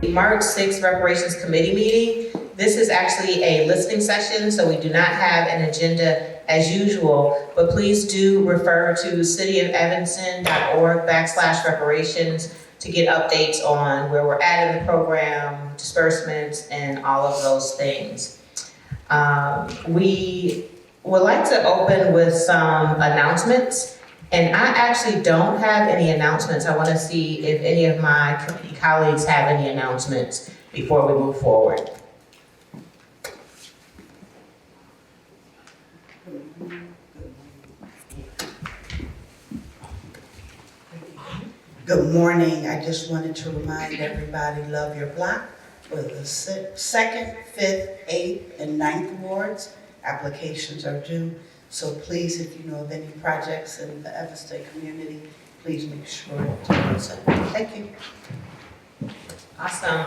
March 6th Reparations Committee meeting. This is actually a listening session, so we do not have an agenda as usual, but please do refer to cityofevanston.org/reparations to get updates on where we're at in the program, disbursements, and all of those things. We would like to open with some announcements, and I actually don't have any announcements. I want to see if any of my committee colleagues have any announcements before we move forward. Good morning. I just wanted to remind everybody, love your block for the 2nd, 5th, 8th, and 9th wards. Applications are due. So please, if you know of any projects in the Evanston community, please make sure to answer. Thank you. Awesome.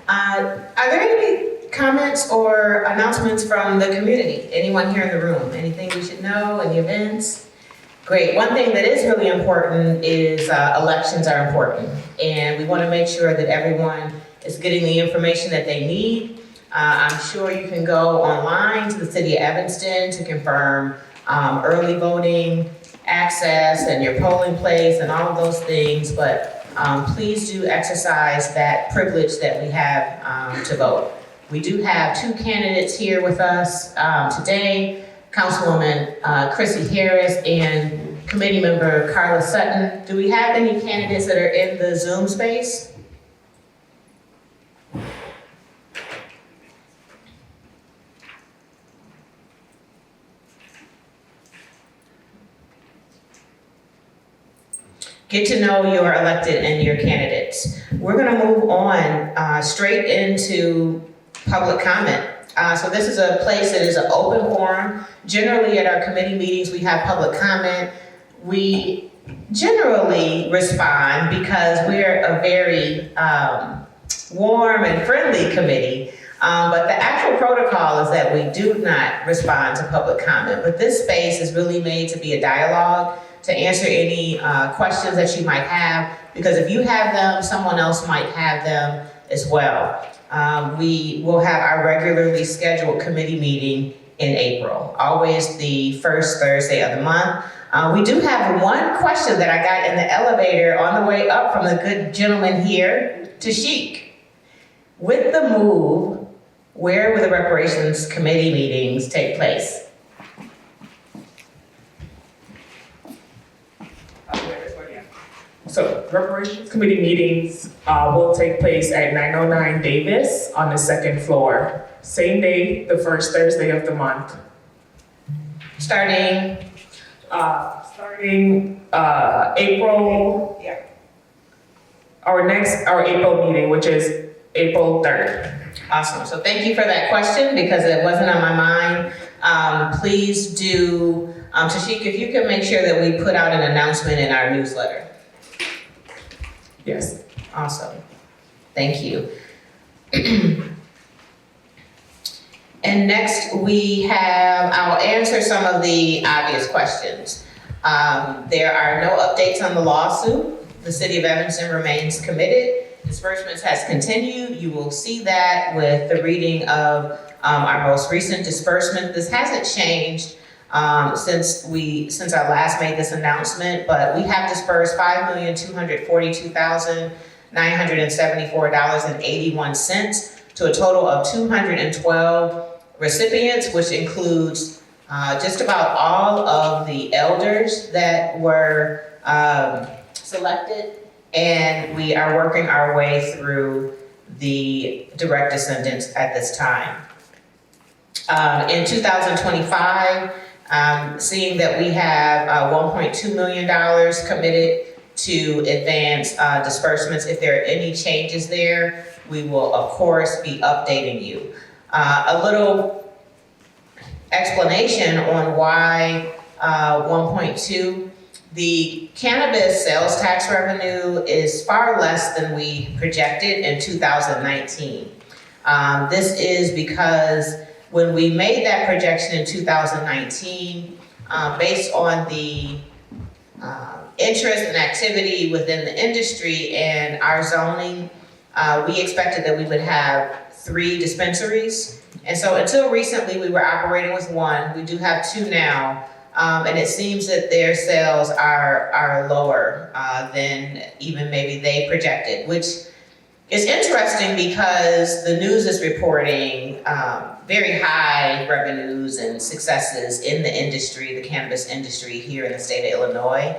Are there any comments or announcements from the community? Anyone here in the room? Anything we should know? Any events? Great. One thing that is really important is elections are important, and we want to make sure that everyone is getting the information that they need. I'm sure you can go online to the City of Evanston to confirm early voting access and your polling place and all of those things, but please do exercise that privilege that we have to vote. We do have two candidates here with us today, Councilwoman Chrissy Harris and Committee Member Carla Sutton. Do we have any candidates that are in the Zoom space? Get to know your elected and your candidates. We're going to move on straight into public comment. So this is a place that is an open forum. Generally at our committee meetings, we have public comment. We generally respond because we're a very warm and friendly committee. But the actual protocol is that we do not respond to public comment. But this space is really made to be a dialogue, to answer any questions that you might have, because if you have them, someone else might have them as well. We will have our regularly scheduled committee meeting in April, always the first Thursday of the month. We do have one question that I got in the elevator on the way up from the good gentleman here, Tashik. With the move, where will the reparations committee meetings take place? So reparations committee meetings will take place at 909 Davis on the 2nd floor. Same day, the first Thursday of the month. Starting April, our April meeting, which is April 3rd. Awesome. So thank you for that question because it wasn't on my mind. Please do, Tashik, if you can make sure that we put out an announcement in our newsletter. Yes. Awesome. Thank you. And next I'll answer some of the obvious questions. There are no updates on the lawsuit. The City of Evanston remains committed. Disbursements has continued. You will see that with the reading of our most recent disbursement. This hasn't changed since I last made this announcement, but we have dispersed $5,242,974.81 to a total of 212 recipients, which includes just about all of the elders that were selected, and we are working our way through the direct descendants at this time. In 2025, seeing that we have $1.2 million committed to advance disbursements. If there are any changes there, we will of course be updating you. A little explanation on why 1.2. The cannabis sales tax revenue is far less than we projected in 2019. This is because when we made that projection in 2019, based on the interest and activity within the industry and our zoning We expected that we would have 3 dispensaries. And so until recently, we were operating with 1. We do have 2 now. And it seems that their sales are lower than even maybe they projected, which is interesting because the news is reporting very high revenues and successes in the industry, the cannabis industry here in the state of Illinois.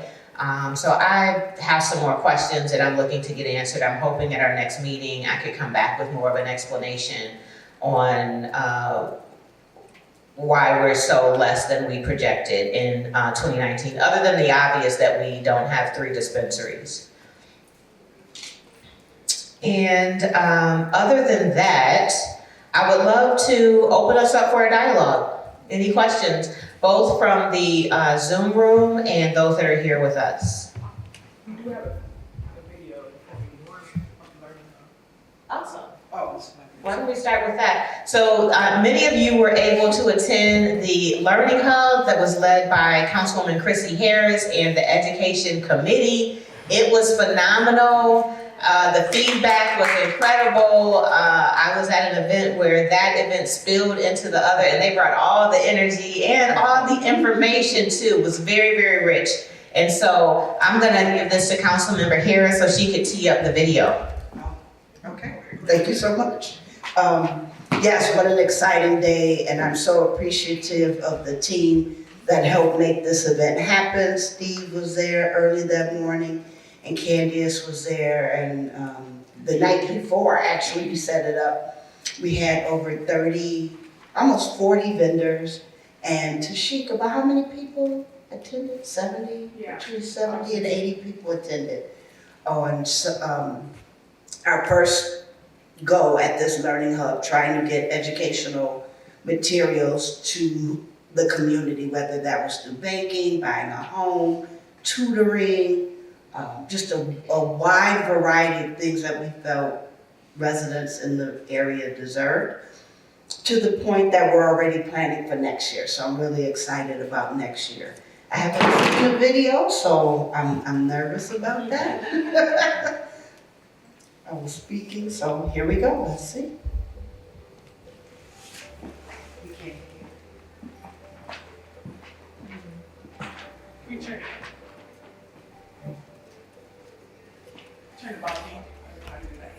So I have some more questions that I'm looking to get answered. I'm hoping at our next meeting I could come back with more of an explanation on why we're so less than we projected in 2019, other than the obvious that we don't have 3 dispensaries. And other than that, I would love to open us up for a dialogue. Any questions, both from the Zoom room and those that are here with us? We do have a video of learning. Awesome. Oh, Why don't we start with that? So many of you were able to attend the Learning Hub that was led by Councilwoman Chrissy Harris and the Education Committee. It was phenomenal. The feedback was incredible. I was at an event where that event spilled into the other, and they brought all the energy and all the information too. It was very, very rich. And so I'm gonna give this to Councilmember Harris so she could tee up the video. okay. Thank you so much. Yes, what an exciting day, and I'm so appreciative of the team that helped make this event happen. Steve was there early that morning, and Candice was there, and the night before, actually, we set it up. We had over 30, almost 40 vendors, and Tashika, about how many people attended? 70? Yeah. Between 70 and 80 people attended. Oh, and so, our first go at this Learning Hub, trying to get educational materials to the community, whether that was through banking, buying a home, tutoring, just a wide variety of things that we felt residents in the area deserved, to the point that we're already planning for next year. So I'm really excited about next year. I haven't seen the video, so I'm nervous about that. I was speaking, so here we go. Let's see. We can't hear. We turn it. Turn the volume. How to do that.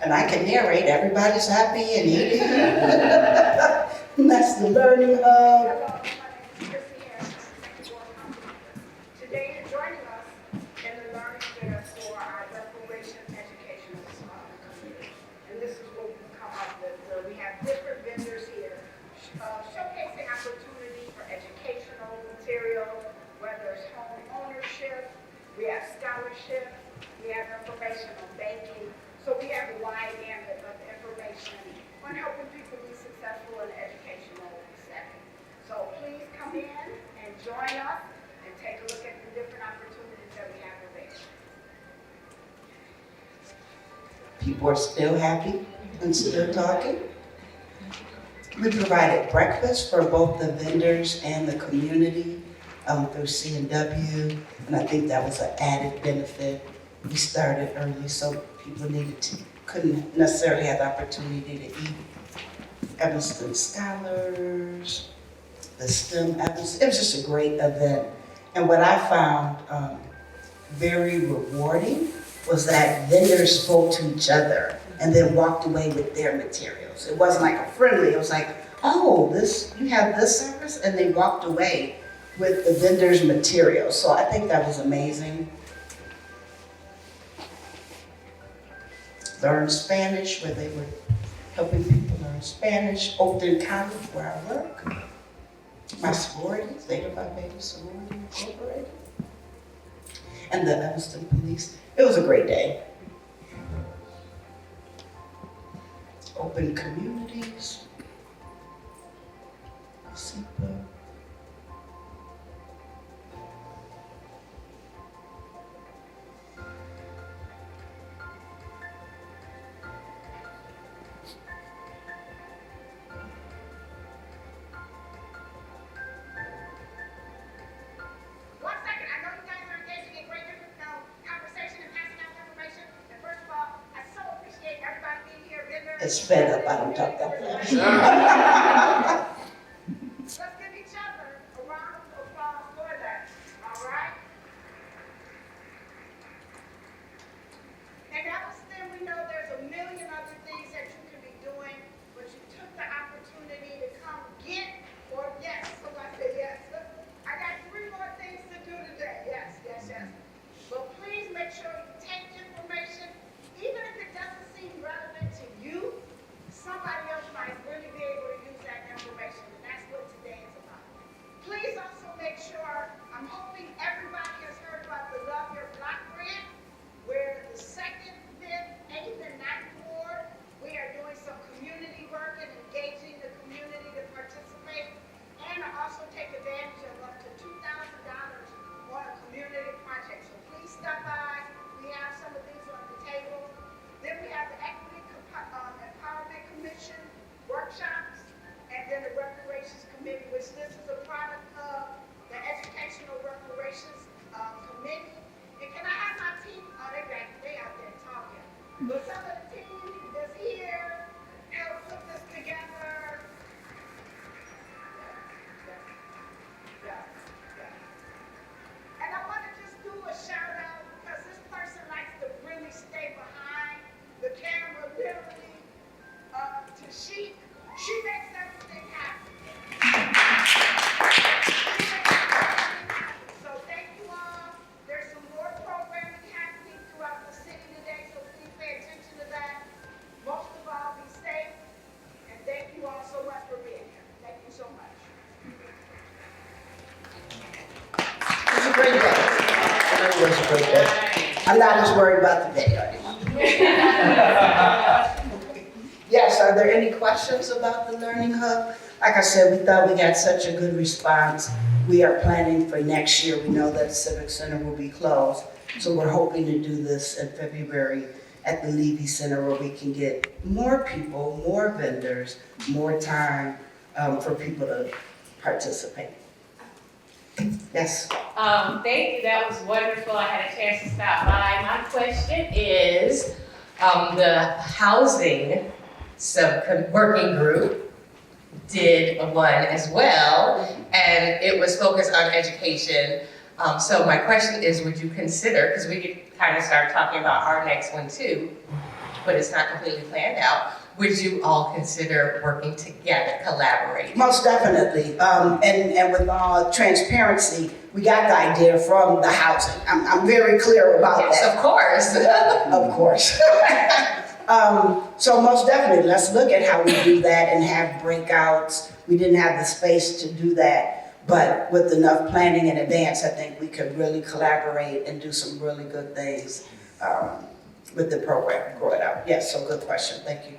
And I can narrate, everybody's happy and eating. That's the Learning Hub. Hello, my name is Chrissy Harris. Thank you for coming. Today you're joining us in the Learning Center for our Reparations educational community. And this is what we've come up with. We have different vendors here showcasing opportunity for educational material, whether it's home ownership, we have scholarship, we have information on banking. So we have a wide gamut of information on helping people be successful in the educational setting. So please come in and join us and take a look at the different opportunities that we have available. People are still happy and still talking. We provided breakfast for both the vendors and the community through C&W, and I think that was an added benefit. We started early, so people couldn't necessarily have the opportunity to eat. Evanston Scholars, the STEM Evanston, it was just a great event. And what I found very rewarding was that vendors spoke to each other and then walked away with their materials. It wasn't like a friendly, it was like, oh, you have this service? And they walked away with the vendor's materials. So I think that was amazing. Learn Spanish, where they were helping people learn Spanish. Oakton College, where I work. My sorority, Theta Phi Beta Sorority Incorporated. And the Evanston Police. It was a great day. Open communities. SEPA. It's fed up, I don't talk that fast. Let's give each other a round of applause for that, all right? And then we know there's a million other things that you can be doing, but you took the opportunity to come get, or yes, somebody said yes. I got 3 more things to do today. Yes, yes, yes. But please make sure you take information, even if it doesn't seem relevant to you, somebody else might really be able to use that information, and that's what today is about. Please also make sure, I'm hoping everybody has heard about the Love Your Block grant, where the 2nd, 5th, 8th, and 9th ward, we are doing some community work and engaging the community to participate, and to also take advantage of up to $2,000 on a community project. So please stop by. We have some of these on the table. Then we have the Equity Empowerment Commission workshops, and then the Reparations Committee, which this is a product of the Educational Reparations Committee. And can I have my team? Oh, they out there talking. But some of the team that's here help put this together. And I want to just do a shout out because this person likes to really stay behind the camera, literally. She makes everything happen. So thank you all. There's some more programming happening throughout the city today, so please pay attention to that. Most of all, be safe, and thank you all so much for being here. Thank you so much. It was a great day. It was a great day. I'm not as worried about the video anymore. Yes, are there any questions about the Learning Hub? Like I said, we thought we got such a good response. We are planning for next year. We know that Civic Center will be closed. So we're hoping to do this in February at the Levy Center where we can get more people, more vendors, more time for people to participate. Yes. Thank you, that was wonderful. I had a chance to stop by. My question is, the housing working group did one as well, and it was focused on education. So my question is, would you consider, because we could kind of start talking about our next one too, but it's not completely planned out, would you all consider working together, collaborating? Most definitely, and with all transparency, we got the idea from the housing. I'm very clear about Yes, that. of course. Of course. So most definitely, let's look at how we do that and have breakouts. We didn't have the space to do that, but with enough planning in advance, I think we could really collaborate and do some really good things with the program, grow it out. Yes, so good question, thank you.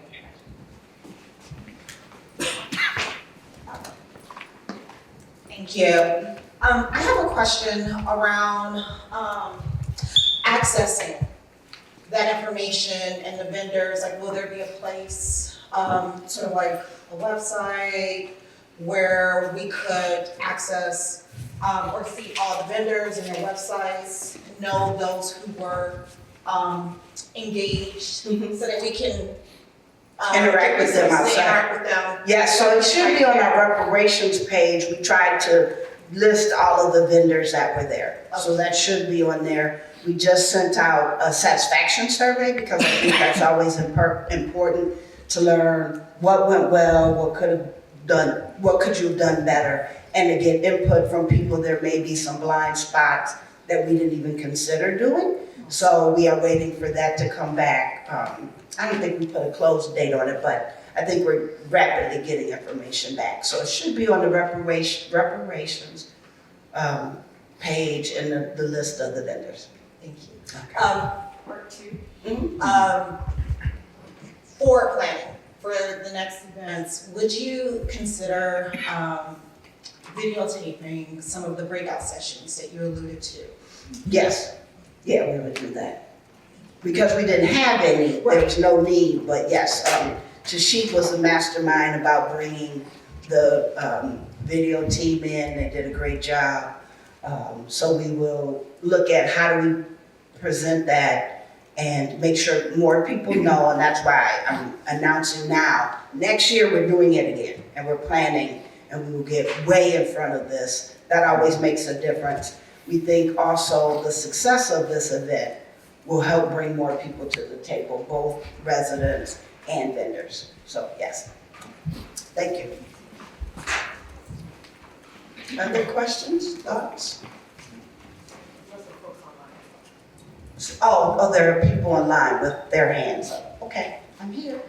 Thank you. I have a question around accessing that information and the vendors. Like, will there be a place, sort of like a website where we could access or see all the vendors and their websites, know those who were engaged, so that we can Interact with them outside. Interact with them. Yeah, so it should be on our reparations page. We tried to list all of the vendors that were there. So that should be on there. We just sent out a satisfaction survey because I think that's always important to learn what went well, what could you have done better, and to get input from people. There may be some blind spots that we didn't even consider doing. So we are waiting for that to come back. I don't think we put a closed date on it, but I think we're rapidly getting information back. So it should be on the reparations page and the list of the vendors. Thank you. Okay. Part 2. Mhm. For planning for the next events, would you consider videotaping some of the breakout sessions that you alluded to? Yes, yeah, we would do that. Because we didn't have any, there was no need, but yes, Tashik was the mastermind about bringing the video team in. They did a great job. So we will look at how do we present that and make sure more people know, and that's why I'm announcing now. Next year, we're doing it again, and we're planning, and we will get way in front of this. That always makes a difference. We think also the success of this event will help bring more people to the table, both residents and vendors. So yes, thank you. Other questions, thoughts? Oh, there are people online with their hands up. Okay, I'm here.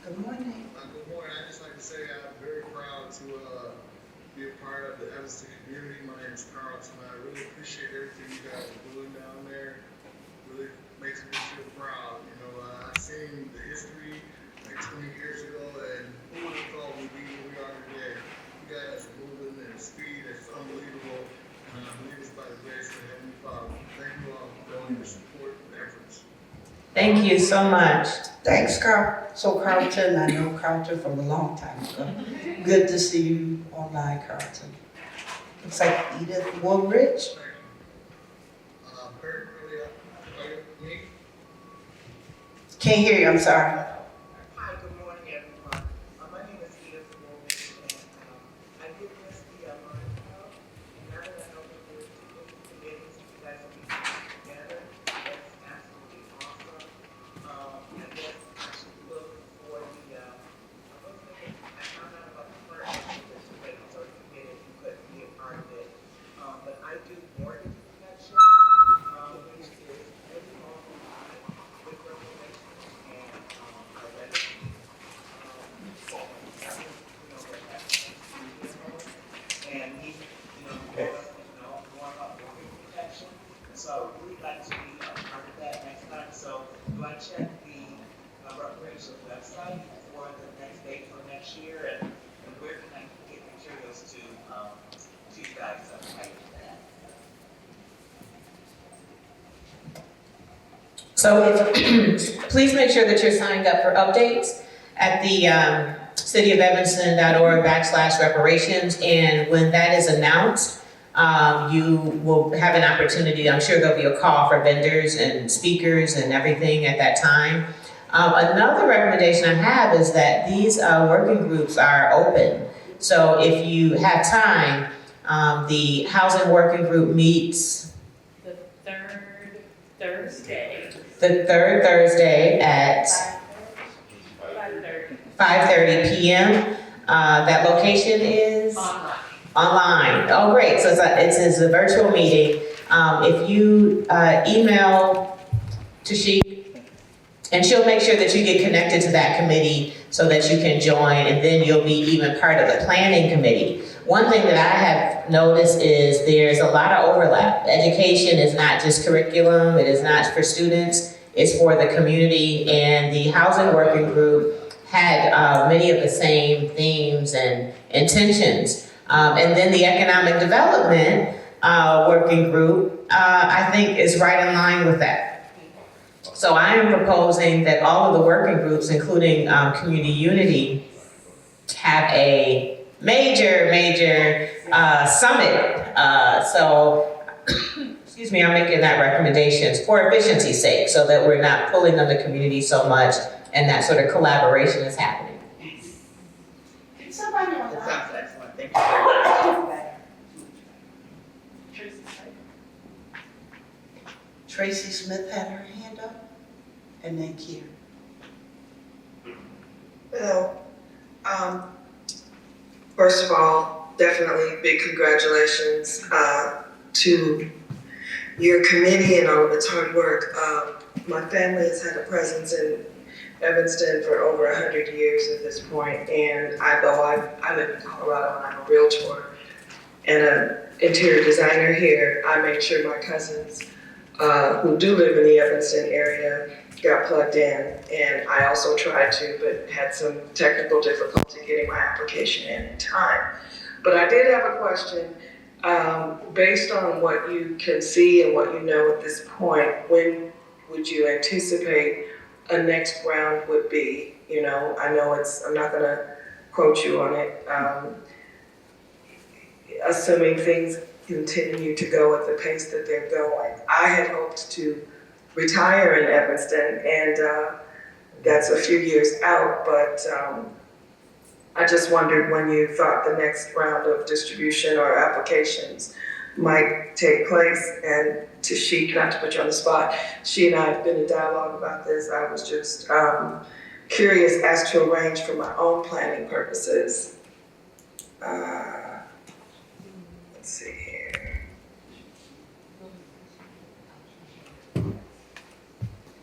Good morning. Good morning. I'd just like to say I'm very proud to be a part of the Evanston community. My name is Carlton. I really appreciate everything you guys are doing down there. Really makes me feel proud. You know, I've seen the history like 20 years ago, and who would have thought we'd be where we are today? You guys are moving at a speed that's unbelievable, and I believe it's by the grace of the Heavenly Father. Thank you all for all your support and efforts. Thank you so much. Thanks, Carl. So Carlton, I know Carlton from a long time ago. Good to see you online, Carlton. Looks like Edith Woolridge. Me? Can't hear you, I'm sorry. Hi, good morning, everyone. My name is Edith Woolridge, and I did miss the Lions Club. And now that I know that there's two different committees, you guys will be working together. That's absolutely awesome. I guess I should look for the, I found out about the first position, but it's already committed, you couldn't be a part of it. But I do mortgage protection, which is really awesome with Reparations and our legacy. And he, told us, more about mortgage protection. So I would really like to be a part of that next time. So do I check the Reparations website for the next date for next year? And where can I get materials to you guys prior to that? So please make sure that you're signed up for updates at the cityoфevanston.org/reparations. And when that is announced, you will have an opportunity. I'm sure there'll be a call for vendors and speakers and everything at that time. Another recommendation I have is that these working groups are open. So if you have time, the housing working group meets The third Thursday. the third Thursday at 5:30 p.m. That location is Online. online. Oh, great. So it's a virtual meeting. If you email Tashik, and she'll make sure that you get connected to that committee so that you can join, and then you'll be even part of the planning committee. One thing that I have noticed is there's a lot of overlap. Education is not just curriculum, it is not for students, it's for the community, and the housing working group had many of the same themes and intentions. And then the economic development working group, I think is right in line with that. So I am proposing that all of the working groups, including Community Unity, have a major summit. Excuse me, I'm making that recommendations for efficiency's sake, so that we're not pulling on the community so much, and that sort of collaboration is happening. Somebody That online. sounds excellent. Thank you very much. Tracy Smith had her hand up, and then Kier. Hello. First of all, definitely big congratulations to your committee and all of its hard work. My family has had a presence in Evanston for over 100 years at this point, and I live in Colorado and I'm a realtor and an interior designer here, I made sure my cousins who do live in the Evanston area got plugged in, and I also tried to, but had some technical difficulty getting my application in time. But I did have a question. Based on what you can see and what you know at this point, when would you anticipate a next round would be? You know, I know I'm not gonna quote you on it. Assuming things continue to go at the pace that they're going. I had hoped to retire in Evanston, and that's a few years out, but I just wondered when you thought the next round of distribution or applications might take place. And to she, not to put you on the spot, she and I have been in dialogue about this. I was just curious as to arrange for my own planning purposes. Let's see here.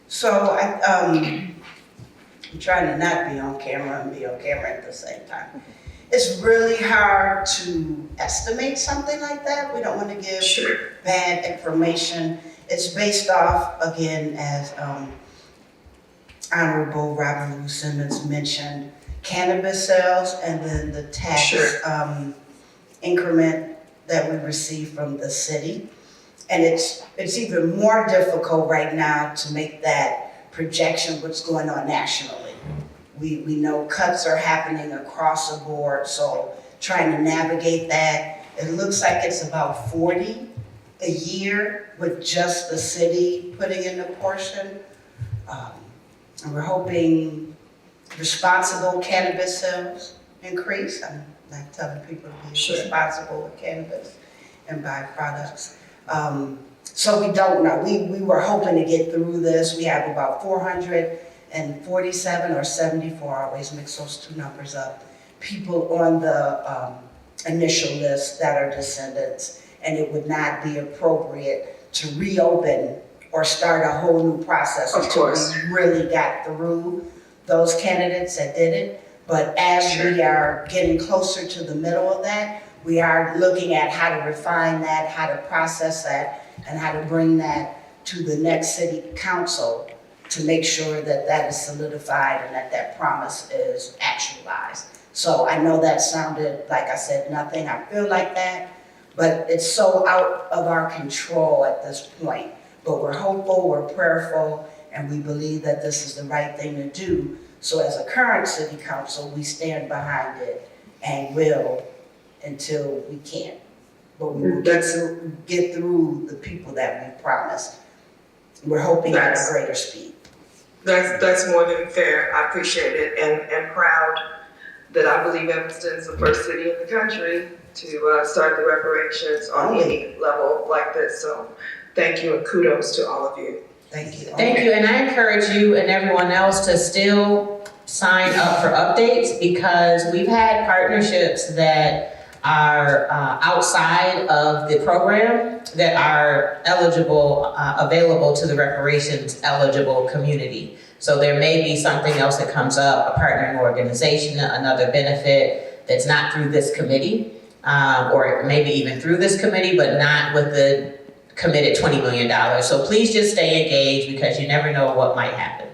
So I'm trying to not be on camera and be on camera at the same time. It's really hard to estimate something like that. We don't want to give bad information. It's based off, again, as Honorable Robert Lou Simmons mentioned, cannabis sales and then the tax increment that we receive from the city. And it's even more difficult right now to make that projection what's going on nationally. We know cuts are happening across the board, so trying to navigate that. It looks like it's about 40 a year with just the city putting in a portion. And we're hoping responsible cannabis sales increase. I'm not telling people to be responsible with cannabis and buy products. So we don't know. We were hoping to get through this. We have about 447 or 74, I always mix those two numbers up, people on the initial list that are descendants, and it would not be appropriate to reopen or start a whole new process until we really got through those candidates that did it. But as we are getting closer to the middle of that, we are looking at how to refine that, how to process that, and how to bring that to the next city council to make sure that that is solidified and that that promise is actualized. So I know that sounded, like I said, nothing. I feel like that, but it's so out of our control at this point. But we're hopeful, we're prayerful, and we believe that this is the right thing to do. So as a current city council, we stand behind it and will until we can. But we will get through the people that we promised. We're hoping at a greater speed. That's more than fair. I appreciate it and proud that I believe Evanston is the first city in the country to start the reparations on any level like this. So thank you and kudos to all of you. Thank you. Thank you, and I encourage you and everyone else to still sign up for updates because we've had partnerships that are outside of the program that are eligible, available to the reparations eligible community. So there may be something else that comes up, a partnering organization, another benefit that's not through this committee, or maybe even through this committee, but not with the committed $20 million. So please just stay engaged because you never know what might happen.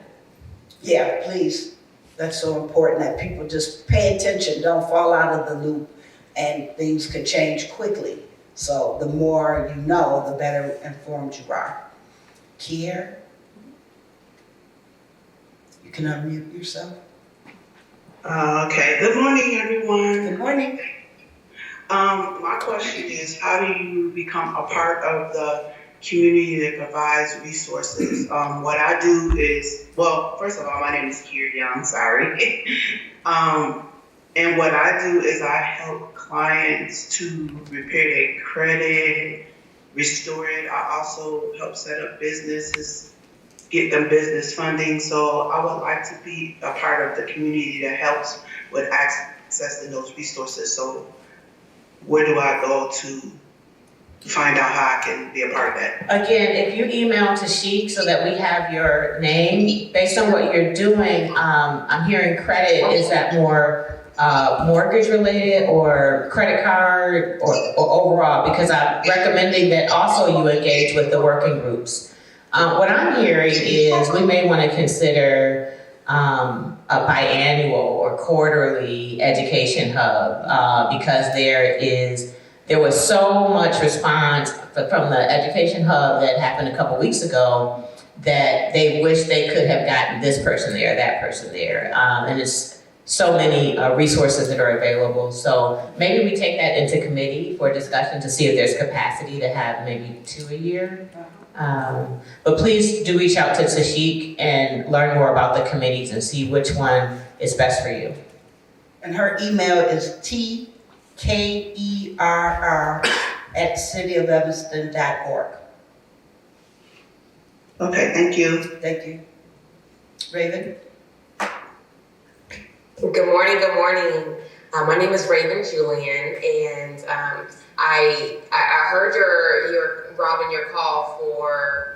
Yeah, please. That's so important that people just pay attention, don't fall out of the loop, and things could change quickly. So the more you know, the better informed you are. Kier, you can unmute yourself. Okay, good morning, everyone. Good morning. My question is, how do you become a part of the community that provides resources? What I do is, well, first of all, my name is Kier Young, sorry. And what I do is I help clients to repair their credit, restore it. I also help set up businesses, get them business funding. So I would like to be a part of the community that helps with accessing those resources. So where do I go to find out how I can be a part of that? Again, if you email to Sheik so that we have your name, based on what you're doing, I'm hearing credit, is that more mortgage related or credit card or overall? Because I'm recommending that also you engage with the working groups. What I'm hearing is we may want to consider a biannual or quarterly education hub because there was so much response from the education hub that happened a couple weeks ago that they wish they could have gotten this person there, that person there, and it's so many resources that are available. So maybe we take that into committee for discussion to see if there's capacity to have maybe 2 a year. But please do reach out to Tashik and learn more about the committees and see which one is best for you. And her email is tkerr@cityofevanston.org. Okay, thank you. Thank you. Raven? Good morning, good morning. My name is Raven Julian, and I heard your Robin, your call for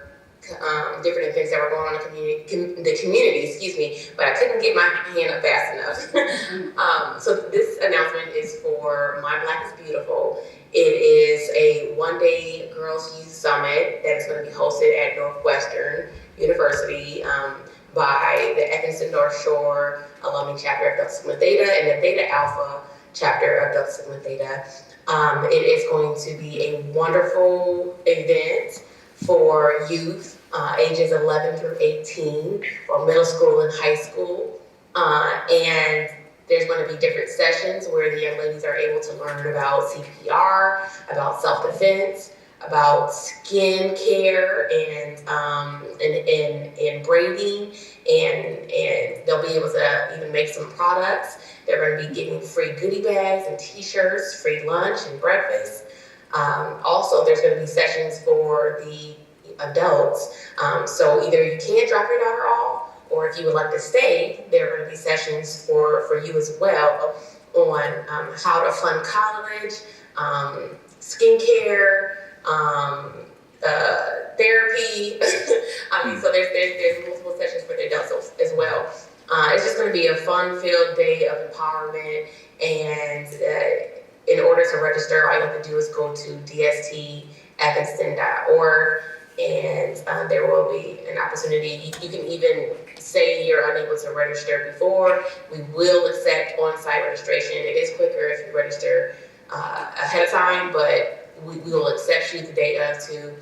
different events that were going on in the community, excuse me, but I couldn't get my hand up fast enough. So this announcement is for My Black is Beautiful. It is a one-day Girls Youth Summit that is going to be hosted at Northwestern University by the Evanston North Shore Alumni Chapter of Delta Sigma Theta and the Theta Alpha Chapter of Delta Sigma Theta. It is going to be a wonderful event for youth ages 11 through 18, or middle school and high school. And there's going to be different sessions where the young ladies are able to learn about CPR, about self-defense, about skin care and braiding, and they'll be able to even make some products. They're going to be getting free goodie bags and t-shirts, free lunch and breakfast. Also, there's going to be sessions for the adults. So either you can drop your daughter off, or if you would like to stay, there are going to be sessions for you as well on how to fund college, skincare, therapy. So there's multiple sessions for the adults as well. It's just going to be a fun-filled day of empowerment, and in order to register, all you have to do is go to dstevanston.org, and there will be an opportunity. You can even say you're unable to register before. We will accept on-site registration. It is quicker if you register ahead of time, but we will accept you the day of too.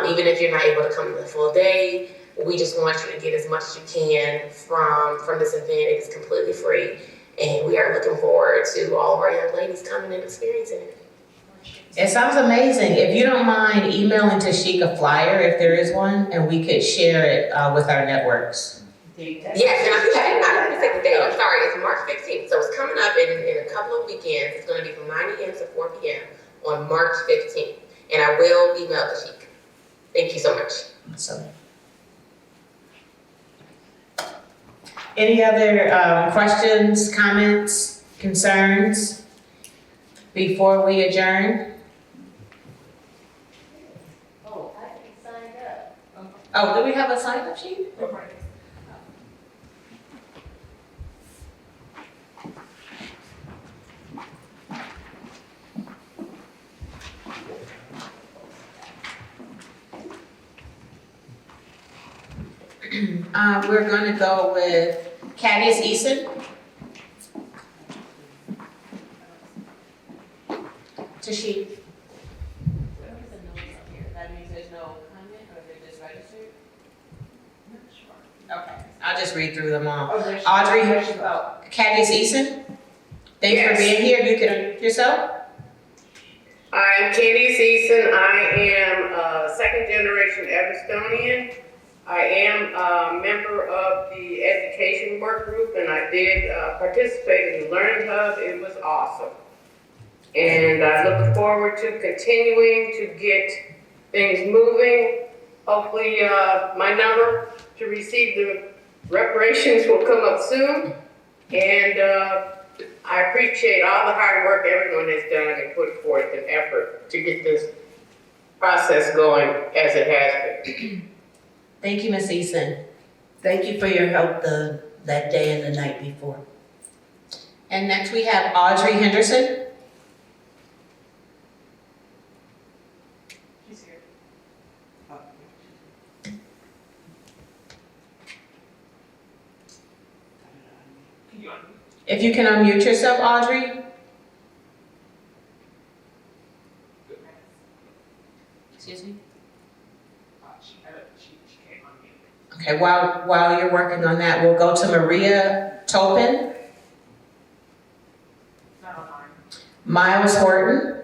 Even if you're not able to come the full day, we just want you to get as much as you can from this event. It is completely free, and we are looking forward to all of our young ladies coming and experiencing it. It sounds amazing. If you don't mind emailing Tashik a flyer, if there is one, and we could share it with our networks. Yes, and I can say the date. I'm sorry, it's March 15th, so it's coming up in a couple of weekends. It's going to be from 9 a.m. to 4 p.m. on March 15th, and I will email Tashik. Thank you so much. So, any other questions, comments, concerns before we adjourn? Oh, I can sign up. Oh, do we have a sign-up sheet? We're going to go with Cadius Eason. Tashik. That means there's no comment, or they're just registered? Okay, I'll just read through them all. Audrey? Cadius Eason, thanks for being here. You can yourself. I'm Candy Season. I am a second generation Everstonian. I am a member of the education work group, and I did participate in the Learning Hub. It was awesome. And I look forward to continuing to get things moving. Hopefully my number to receive the reparations will come up soon. And I appreciate all the hard work everyone has done and put forth an effort to get this process going as it has been. Thank you, Ms. Eason. Thank you for your help that day and the night before. And next we have Audrey Henderson. She's here. Can you unmute? If you can unmute yourself, Audrey. Excuse me. She can't unmute. Okay, while you're working on that, we'll go to Maria Topin, Not online. Miles Horton,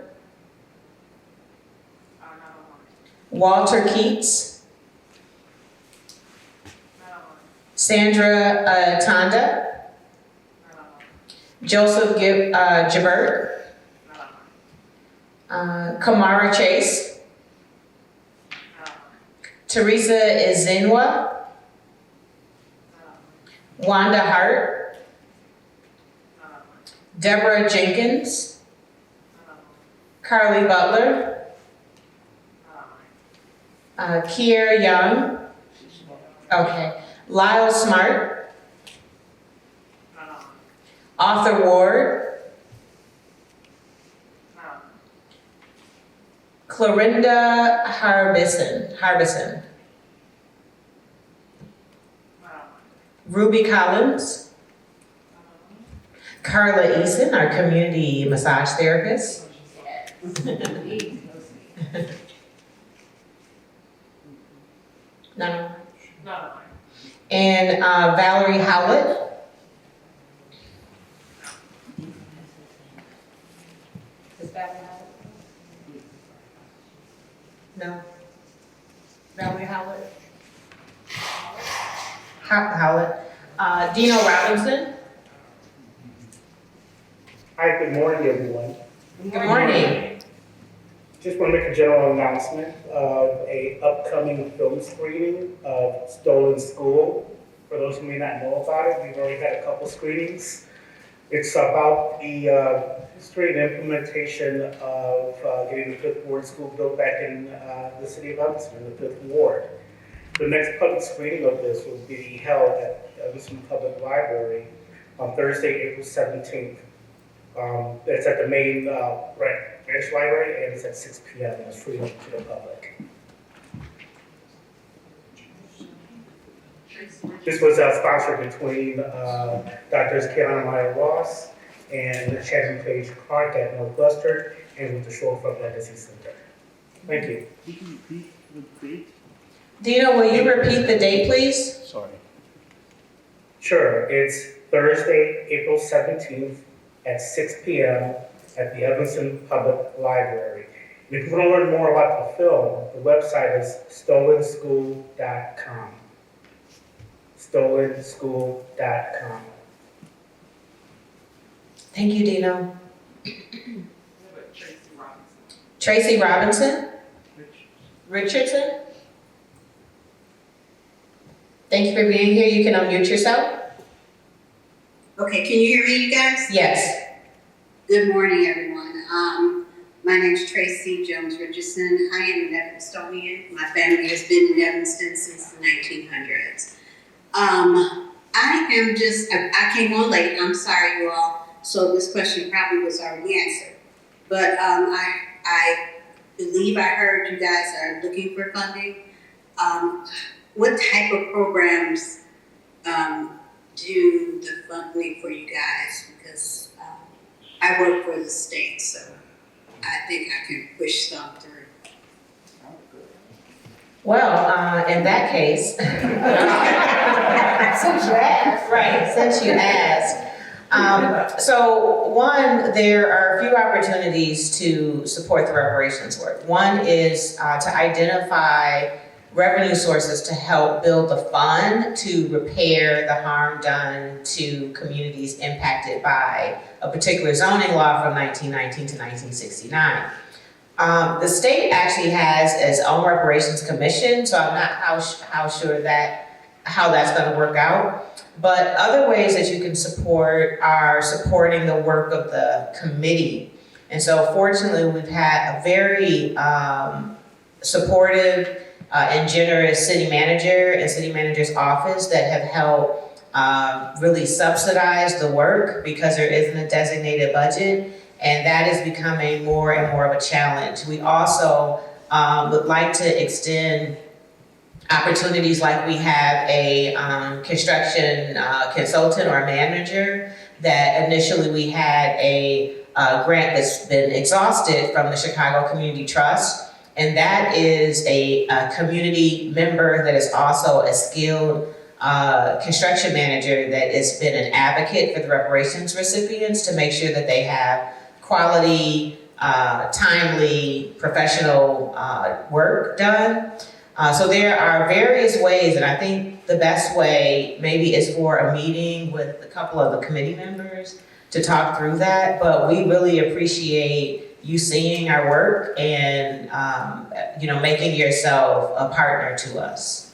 Not online. Walter Keats, Sandra Tanda, Joseph Jabert, Kamara Chase, Teresa Izinwa, Wanda Hart, Deborah Jenkins, Carly Butler, Kier Young, okay, Lyle Smart, Arthur Ward, Clorinda Harbison, Ruby Collins, Carla Eason, our community massage therapist. No. And Valerie Howlett. Is Valerie Howlett? No. Valerie Howlett? Howlett. Dino Robinson. Hi, good morning, everyone. Good morning. Just want to make a general announcement of a upcoming film screening of Stolen School. For those who may not know about it, we've already had a couple screenings. It's about the history and implementation of getting the Fifth Ward School built back in the city of Evanston, in the Fifth Ward. The next public screening of this will be held at Evanston Public Library on Thursday, April 17th. It's at the main branch library, and it's at 6 p.m. and it's free to the public. This was sponsored between Drs. Kiana Meyer Ross and Shannon Page Clark at Northwestern and with the Shorefront Legacy Center. Thank you. Dino, will you repeat the date, please? Sorry. Sure, it's Thursday, April 17th at 6 p.m. at the Evanston Public Library. And if you want to learn more about the film, the website is stolenschool.com. Stolenschool.com. Thank you, Dino. Tracy Robinson? Richardson? Thank you for being here. You can unmute yourself. Okay, can you hear me, you guys? Yes. Good morning, everyone. My name is Tracy Jones Richardson. I am an Evanstonian. My family has been in Evanston since the 1900s. I came on late. I'm sorry, you all. So this question probably was already answered. But I believe I heard you guys are looking for funding. What type of programs do the funding for you guys? Because I work for the state, so I think I can push some through. Well, in that case, since you asked. Right, since you asked. So one, there are a few opportunities to support the reparations work. One is to identify revenue sources to help build the fund to repair the harm done to communities impacted by a particular zoning law from 1919 to 1969. The state actually has its own reparations commission, so I'm not how sure how that's going to work out. But other ways that you can support are supporting the work of the committee. And so fortunately, we've had a very supportive and generous city manager and city manager's office that have helped really subsidize the work because there isn't a designated budget, and that is becoming more and more of a challenge. We also would like to extend opportunities like we have a construction consultant or manager that initially we had a grant that's been exhausted from the Chicago Community Trust. And that is a community member that is also a skilled construction manager that has been an advocate for the reparations recipients to make sure that they have quality, timely, professional work done. So there are various ways, and I think the best way maybe is for a meeting with a couple of the committee members to talk through that, but we really appreciate you seeing our work and, making yourself a partner to us.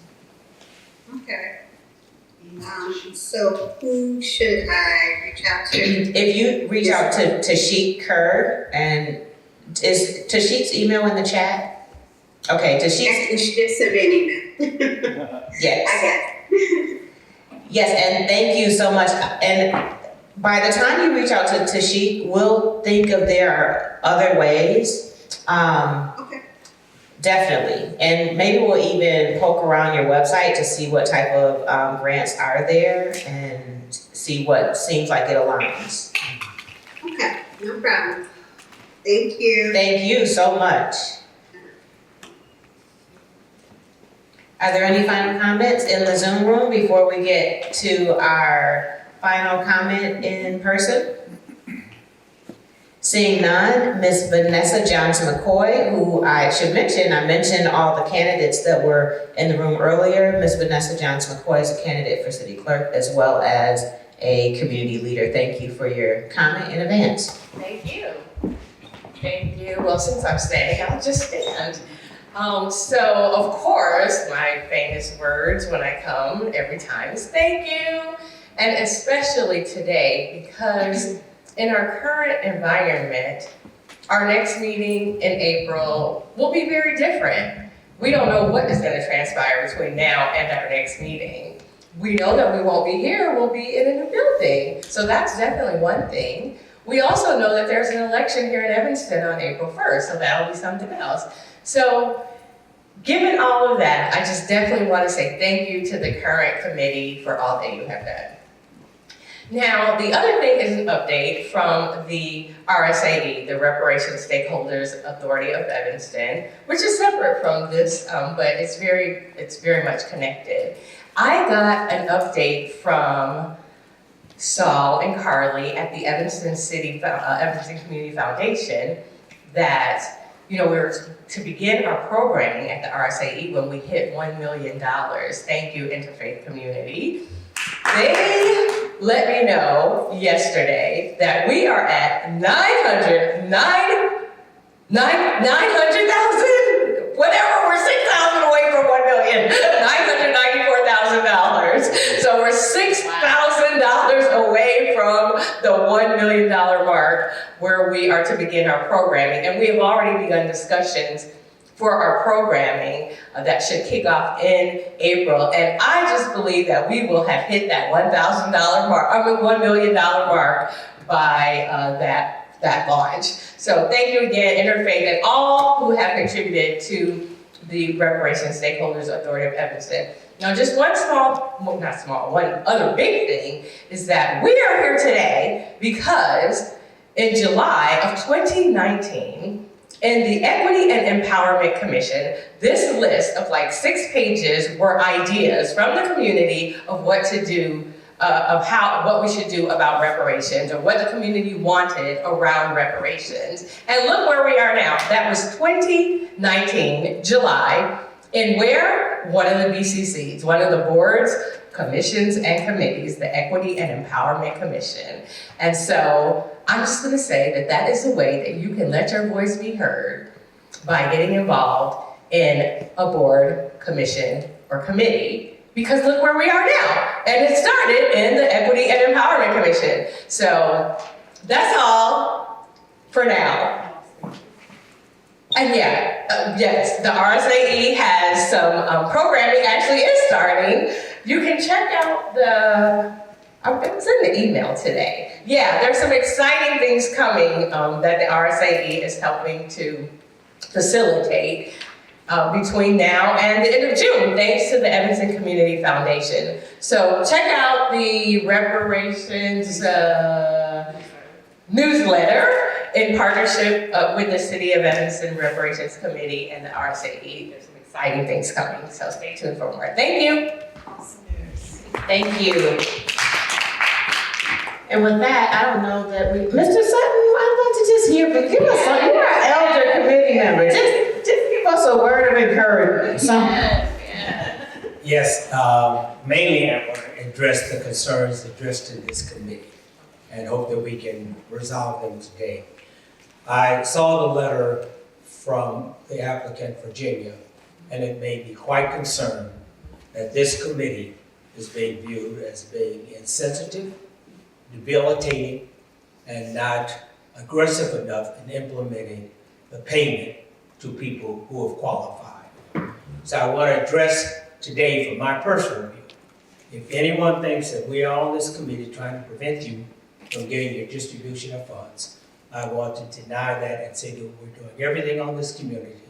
Okay. So who should I reach out to? If you reach out to Tashik Kerr, and is Tashik's email in the chat? Okay, Tashik's. She just sent me an email. Yes. I got it. Yes, and thank you so much. And by the time you reach out to Tashik, we'll think if there are other ways. Okay. Definitely. And maybe we'll even poke around your website to see what type of grants are there and see what seems like it aligns. Okay, no problem. Thank you. Thank you so much. Are there any final comments in the Zoom room before we get to our final comment in person? Seeing none, Ms. Vanessa Johnson-McCoy, who I should mention, I mentioned all the candidates that were in the room earlier. Ms. Vanessa Johnson-McCoy is a candidate for city clerk as well as a community leader. Thank you for your comment in advance. Thank you. Thank you. Well, since I'm standing, I'll just stand. So, of course, my famous words when I come every time is thank you. And especially today, because in our current environment, our next meeting in April will be very different. We don't know what is going to transpire between now and our next meeting. We know that we won't be here, we'll be in a new building. So that's definitely one thing. We also know that there's an election here in Evanston on April 1st, so that'll be something else. So given all of that, I just definitely want to say thank you to the current committee for all that you have done. Now, the other thing is an update from the RSAE, the Reparations Stakeholders Authority of Evanston, which is separate from this, but it's very much connected. I got an update from Saul and Carly at the Evanston Community Foundation that, we were to begin our programming at the RSAE when we hit $1 million. Thank you, Interfaith Community. They let me know yesterday that we are at 900,000, whatever, we're 6,000 away from 1 million, $994,000. So we're $6,000 away from the $1 million mark where we are to begin our programming. And we have already begun discussions for our programming that should kick off in April. And I just believe that we will have hit that $1 million mark by that launch. So thank you again, Interfaith, and all who have contributed to the Reparations Stakeholders Authority of Evanston. Now, just one other big thing is that we are here today because in July of 2019, in the Equity and Empowerment Commission, this list of like 6 pages were ideas from the community of what to do, what we should do about reparations, or what the community wanted around reparations. And look where we are now. That was 2019, July, in where? One of the BCCs, one of the boards, commissions, and committees, the Equity and Empowerment Commission. And so I'm just gonna say that that is a way that you can let your voice be heard by getting involved in a board, commission, or committee, because look where we are now. And it started in the Equity and Empowerment Commission. So that's all for now. And yes, the RSAE has some programming, actually is starting. You can check out it was in the email today. Yeah, there's some exciting things coming that the RSAE is helping to facilitate between now and the end of June, thanks to the Evanston Community Foundation. So check out the Reparations newsletter in partnership with the City of Evanston Reparations Committee and the RSAE. There's some exciting things coming, so stay tuned for more. Thank you. Thank you. And with that, I don't know that Mr. Sutton, I'd like to just hear from, give us some, you're our elder committee member, just give us a word of encouragement. Yes, mainly I want to address the concerns addressed in this committee and hope that we can resolve them today. I saw the letter from the applicant, Virginia, and it made me quite concerned that this committee is being viewed as being insensitive, debilitating, and not aggressive enough in implementing the payment to people who have qualified. So I want to address today from my personal view. If anyone thinks that we are on this committee trying to prevent you from getting your distribution of funds, I want to deny that and say that we're doing everything on this community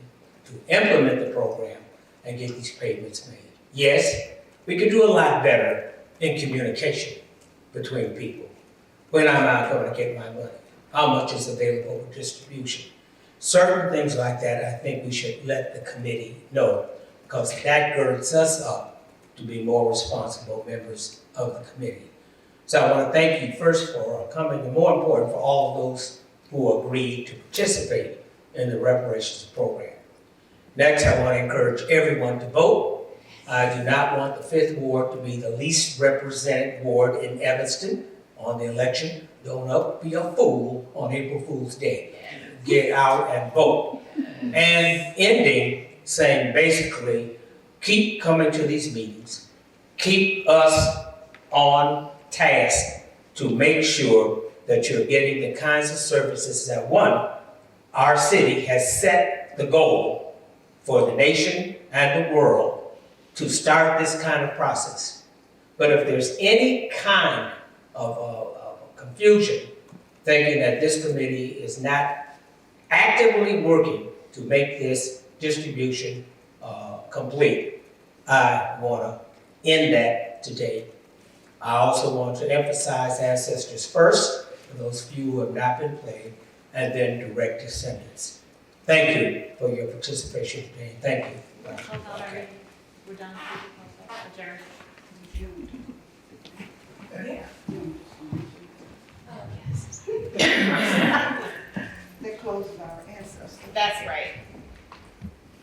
to implement the program and get these payments made. Yes, we could do a lot better in communication between people. When am I going to get my money? How much is available for distribution? Certain things like that, I think we should let the committee know, because that girds us up to be more responsible members of the committee. So I want to thank you first for coming, and more important, for all of those who agreed to participate in the reparations program. Next, I want to encourage everyone to vote. I do not want the 5th Ward to be the least represented ward in Evanston on the election. Don't be a fool on April Fool's Day. Get out and vote. And ending, saying basically, keep coming to these meetings. Keep us on task to make sure that you're getting the kinds of services that, one, our city has set the goal for the nation and the world to start this kind of process. But if there's any kind of confusion, thinking that this committee is not actively working to make this distribution complete, I want to end that today. I also want to emphasize ancestors first, for those few who have not been played, and then direct descendants. Thank you for your participation today. Thank you. We're done. Adjourned. That closes our ancestors. That's right.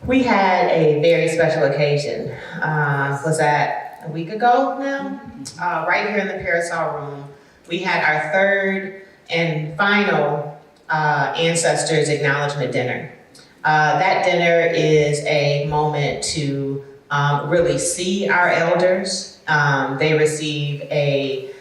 We had a very special occasion. Was that a week ago now? Right here in the Parasol Room, we had our 3rd and final Ancestors Acknowledgement Dinner. That dinner is a moment to really see our elders. They receive a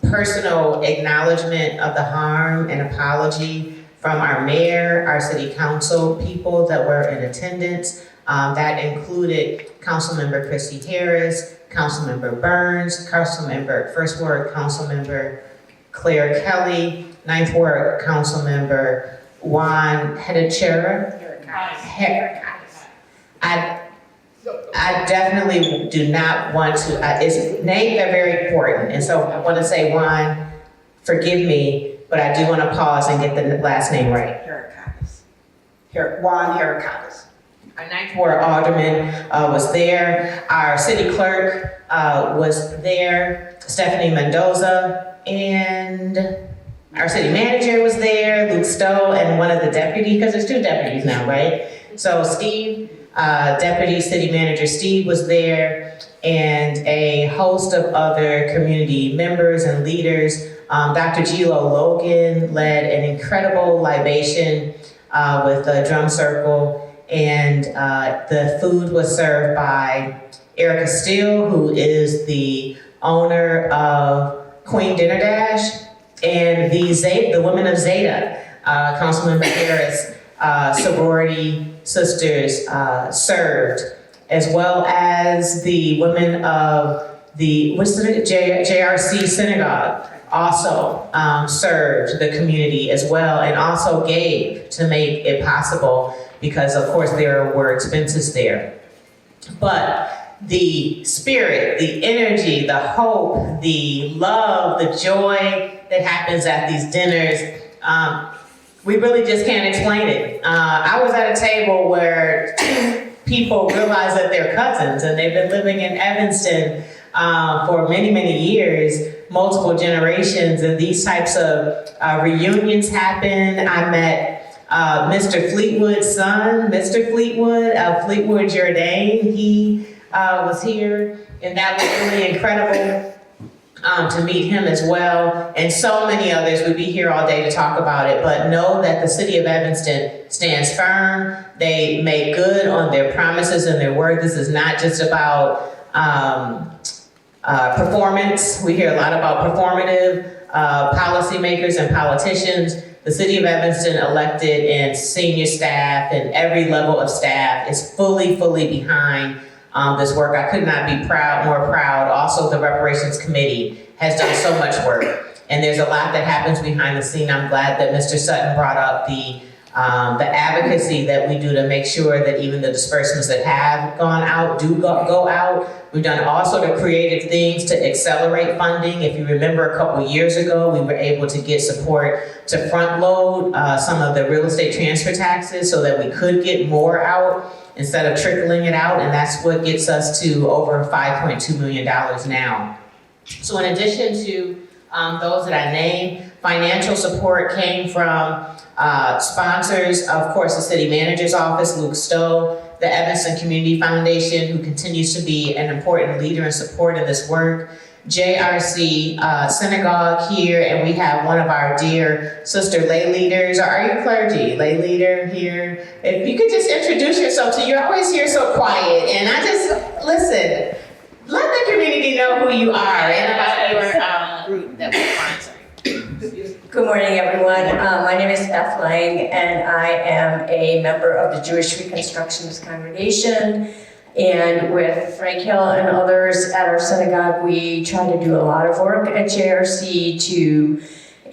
personal acknowledgement of the harm and apology from our mayor, our city council people that were in attendance. That included Councilmember Christy Harris, Councilmember Burns, First Ward Councilmember Claire Kelly, 9th Ward Councilmember Juan Hedachera. I definitely do not want to, names are very important, and so I want to say, Juan, forgive me, but I do want to pause and get the last name right. Juan Heracakis. Our 9th Ward Alderman was there. Our city clerk was there, Stephanie Mendoza, and our city manager was there, Luke Stowe, and one of the deputies, because there's 2 deputies now, right? So Steve, Deputy City Manager Steve was there, and a host of other community members and leaders. Dr. Gilo Logan led an incredible libation with a drum circle, and the food was served by Erica Steele, who is the owner of Queen Dinner Dash, and the women of Zeta, Councilmember Harris, sorority sisters served, as well as the women of the JRC Synagogue also served the community as well, and also gave to make it possible, because of course there were expenses there. But the spirit, the energy, the hope, the love, the joy that happens at these dinners, we really just can't explain it. I was at a table where people realized that they're cousins, and they've been living in Evanston for many, many years, multiple generations, and these types of reunions happen. I met Mr. Fleetwood's son, Mr. Fleetwood, Fleetwood Jourdain. He was here, and that was really incredible. To meet him as well, and so many others. We'd be here all day to talk about it, but know that the city of Evanston stands firm. They make good on their promises and their word. This is not just about performance. We hear a lot about performative policymakers and politicians. The city of Evanston elected and senior staff and every level of staff is fully behind this work. I could not be more proud. Also, the Reparations Committee has done so much work, and there's a lot that happens behind the scene. I'm glad that Mr. Sutton brought up the advocacy that we do to make sure that even the disbursements that have gone out do go out. We've done all sort of creative things to accelerate funding. If you remember a couple years ago, we were able to get support to front load some of the real estate transfer taxes so that we could get more out instead of trickling it out, and that's what gets us to over $5.2 million now. So in addition to those that I named, financial support came from sponsors, of course, the city manager's office, Luke Stowe, the Evanston Community Foundation, who continues to be an important leader and support in this work, JRC Synagogue here, and we have one of our dear sister lay leaders. Are you clergy? Lay leader here. If you could just introduce yourself to, you're always here so quiet, and I just, listen, let the community know who you are and about your group that we're sponsoring. Good morning, everyone. My name is Beth Lang, and I am a member of the Jewish Reconstructionist Congregation. And with Frank Hill and others at our synagogue, we try to do a lot of work at JRC to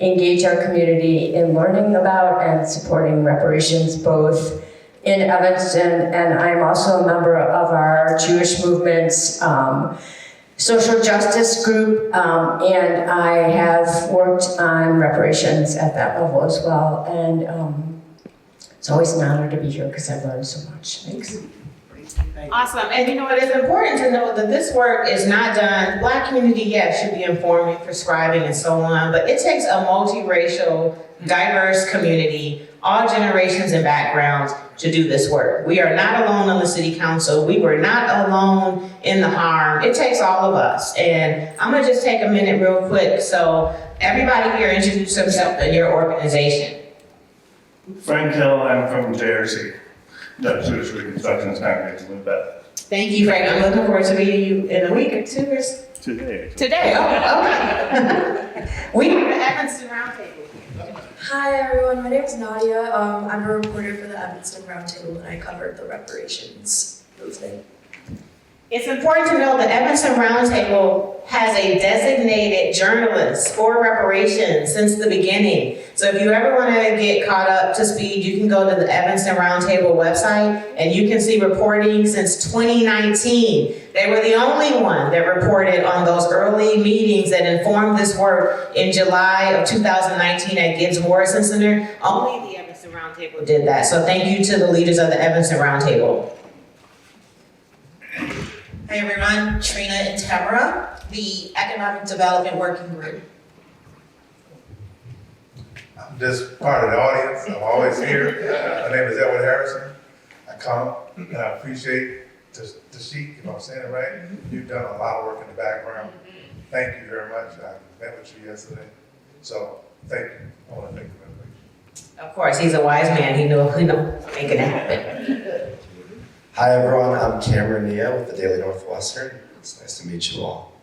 engage our community in learning about and supporting reparations, both in Evanston, and I'm also a member of our Jewish Movement's social justice group, and I have worked on reparations at that level as well. And it's always an honor to be here because I've learned so much. Thanks. Awesome, and you know what, it's important to know that this work is not done, Black community, yes, should be informing, prescribing, and so on, but it takes a multiracial, diverse community, all generations and backgrounds to do this work. We are not alone on the city council. We were not alone in the harm. It takes all of us, and I'm gonna just take a minute real quick, so everybody here introduce themselves and your organization. Frank Hill, I'm from JRC. That's Jewish Reconstructionist Congregation in Beth. Thank you, Frank. I'm looking forward to meeting you in a week or two. Today. Today, oh, okay. We have the Evanston Roundtable. Hi everyone, my name is Nadia. I'm a reporter for the Evanston Roundtable and I covered the reparations movement. It's important to know the Evanston Roundtable has a designated journalist for reparations since the beginning. So if you ever want to get caught up to speed, you can go to the Evanston Roundtable website and you can see reporting since 2019. They were the only one that reported on those early meetings that informed this work in July of 2019 at Gibbs Morrison Center. Only the Evanston Roundtable did that. So thank you to the leaders of the Evanston Roundtable. Hi everyone, Trina and Tamara, the Economic Development Working Group. I'm just part of the audience. I'm always here. My name is Edward Harrison. I come and I appreciate Tashik, if I'm saying it right. You've done a lot of work in the background. Thank you very much. I met with you yesterday. So thank you. I want to thank you very much. Of course, he's a wise man. He knows making it happen. Hi everyone, I'm Cameron Nia with the Daily Northwestern. It's nice to meet you all.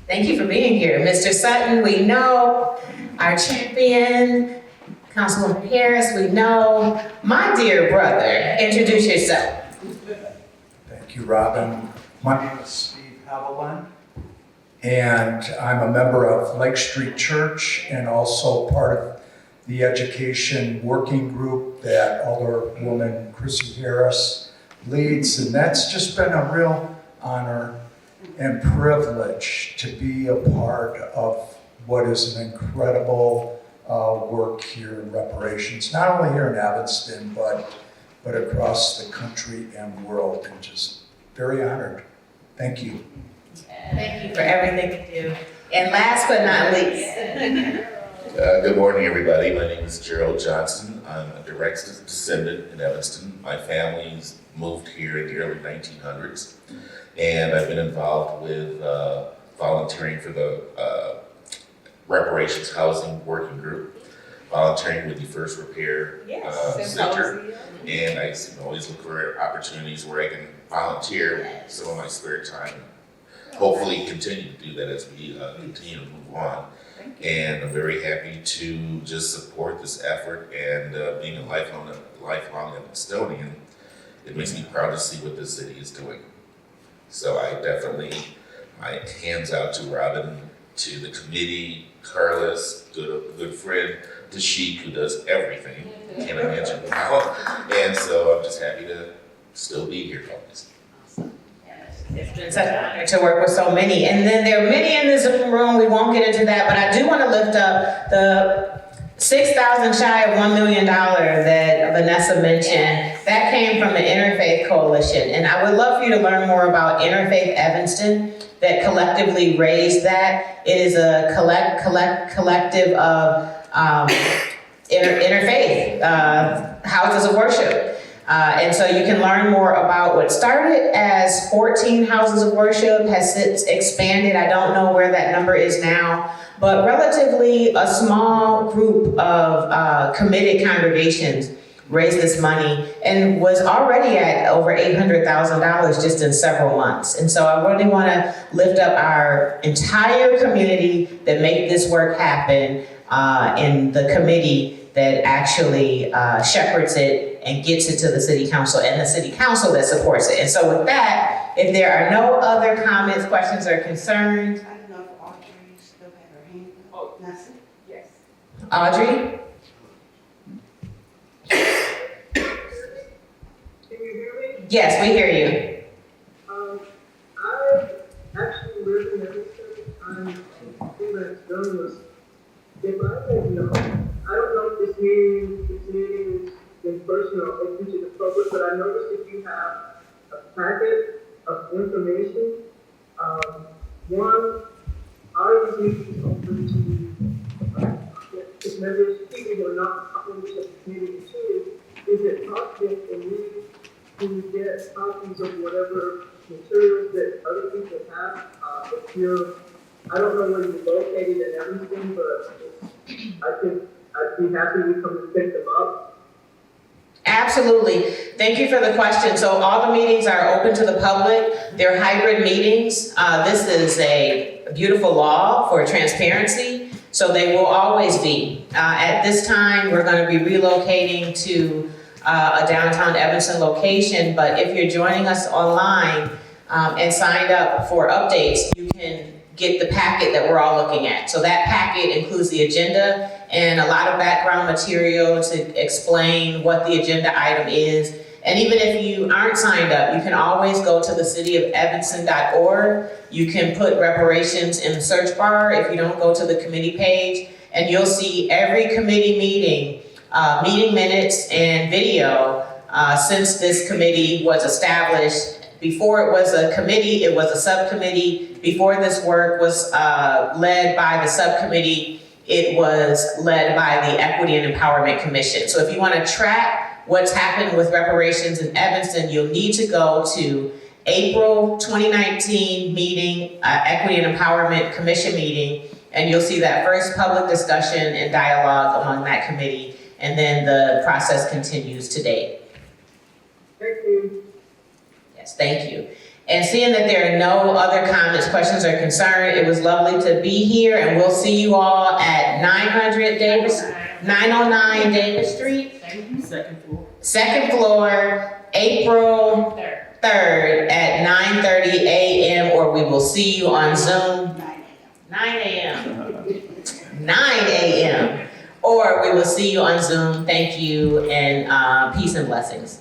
Thank you for being here. Mr. Sutton, we know. Our champion, Councilwoman Harris, we know. My dear brother, introduce yourself. Thank you, Robin. My name is Steve Haviland, and I'm a member of Lake Street Church and also part of the education working group that Alderwoman Chrissy Harris leads, and that's just been a real honor and privilege to be a part of what is an incredible work here in reparations, not only here in Evanston, but across the country and world, and just very honored. Thank you. Thank you for everything you do. And last but not least. Good morning, everybody. My name is Gerald Johnson. I'm a direct descendant in Evanston. My family's moved here in the early 1900s. And I've been involved with volunteering for the Reparations Housing Working Group, volunteering with the First Repair Center. And I always look for opportunities where I can volunteer some of my spare time. Hopefully continue to do that as we continue to move on. And I'm very happy to just support this effort, and being a lifelong Evanstonian, it makes me proud to see what this city is doing. So I definitely, my hands out to Robin, to the committee, Carlos, good friend, to Sheik, who does everything, can't imagine how. And so I'm just happy to still be here always. It's been such an honor to work with so many. And then there are many in the Zoom room. We won't get into that, but I do want to lift up the 6,000 shy of $1 million that Vanessa mentioned. That came from the Interfaith Coalition. And I would love for you to learn more about Interfaith Evanston that collectively raised that. It is a collective of interfaith houses of worship. And so you can learn more about what started as 14 houses of worship, has since expanded. I don't know where that number is now, but relatively a small group of committed congregations raised this money and was already at over $800,000 just in several months. And so I really want to lift up our entire community that make this work happen, and the committee that actually shepherds it and gets it to the city council, and the city council that supports it. And so with that, if there are no other comments, questions, or concerns. I don't know if Audrey still had her hand up. Oh, Nancy? Yes. Audrey? Can you hear me? Yes, we hear you. I actually live in Evanston. I'm in Evanston. If I had known, I don't know if this meeting is in person or open to the public, but I noticed that you have a packet of information. One, are these meetings open to if members, people who are not members of the community too? Is it possible for me to get copies of whatever materials that other people have? If you're, I don't know where you're located in Evanston, but I'd be happy to come and pick them up. Absolutely. Thank you for the question. So all the meetings are open to the public. They're hybrid meetings. This is a beautiful law for transparency, so they will always be. At this time, we're going to be relocating to a downtown Evanston location, but if you're joining us online and signed up for updates, you can get the packet that we're all looking at. So that packet includes the agenda and a lot of background material to explain what the agenda item is. And even if you aren't signed up, you can always go to the cityofevanston.org. You can put reparations in the search bar if you don't go to the committee page, and you'll see every committee meeting, meeting minutes and video since this committee was established. Before it was a committee, it was a subcommittee. Before this work was led by the subcommittee, it was led by the Equity and Empowerment Commission. So if you want to track what's happened with reparations in Evanston, you'll need to go to April 2019 meeting, Equity and Empowerment Commission meeting, and you'll see that first public discussion and dialogue among that committee, and then the process continues to date. Thank you. Yes, thank you. And seeing that there are no other comments, questions, or concerns, it was lovely to be here, and we'll see you all at 909 Davis Street. Second floor, April 3rd at 9:30 a.m. or we will see you on Zoom. 9 a.m. 9 a.m. or we will see you on Zoom. Thank you, and peace and blessings.